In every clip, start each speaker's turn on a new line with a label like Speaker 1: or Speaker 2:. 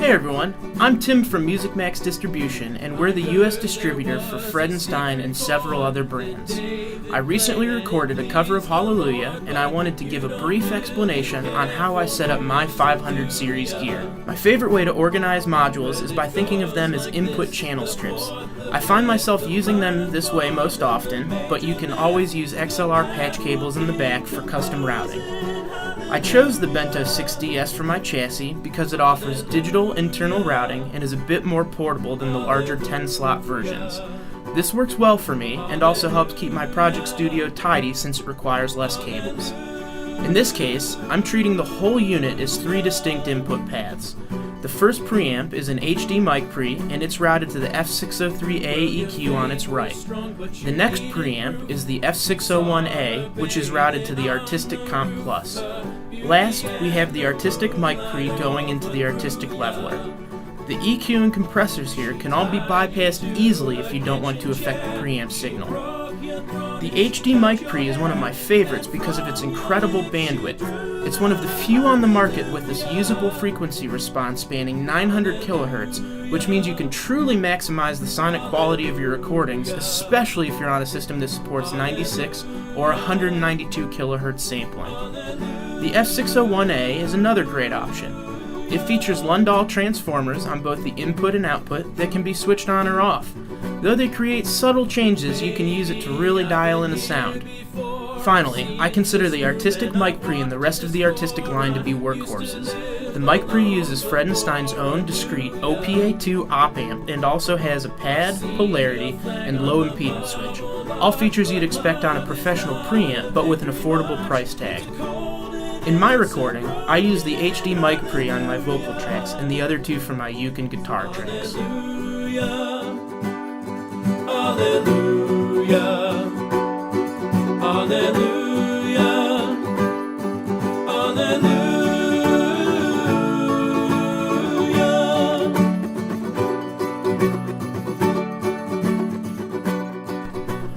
Speaker 1: Hey everyone, I'm Tim from Music Max Distribution, and we're the US distributor for Fredenstein and several other brands. I recently recorded a cover of Hallelujah, and I wanted to give a brief explanation on how I set up my 500 series gear. My favorite way to organize modules is by thinking of them as input channel strips. I find myself using them this way most often, but you can always use XLR patch cables in the back for custom routing. I chose the Bento 6DS for my chassis because it offers digital internal routing and is a bit more portable than the larger 10-slot versions. This works well for me and also helps keep my project studio tidy since it requires less cables. In this case, I'm treating the whole unit as 3 distinct input paths. The first preamp is an HDMI Cree, and it's routed to the F603A EQ on its right. The next preamp is the F601A, which is routed to the Artistic Comp Plus. Last, we have the Artistic Mic Cree going into the Artistic Leveler. The EQ and compressors here can all be bypassed easily if you don't want to affect the preamp signal. The HDMI Cree is one of my favorites because of its incredible bandwidth. It's one of the few on the market with this usable frequency response spanning 900 kHz, which means you can truly maximize the sonic quality of your recordings, especially if you're on a system that supports 96 or 192 kHz sampling. The F601A is another great option. It features Lundahl transformers on both the input and output that can be switched on or off. Though they create subtle changes, you can use it to really dial in a sound. Finally, I consider the Artistic Mic Cree and the rest of the Artistic line to be workhorses. The Mic Cree uses Fredenstein's own discrete OPA2 op-amp and also has a pad, polarity, and low impedance switch. All features you'd expect on a professional preamp, but with an affordable price tag. In my recording, I use the HDMI Cree on my vocal tracks and the other 2 for my uke and guitar tracks.
Speaker 2: Hallelujah, hallelujah, hallelujah.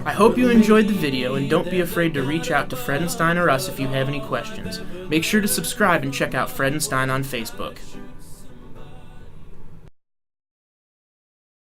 Speaker 1: I hope you enjoyed the video, and don't be afraid to reach out to Fredenstein or us if you have any questions. Make sure to subscribe and check out Fredenstein on Facebook.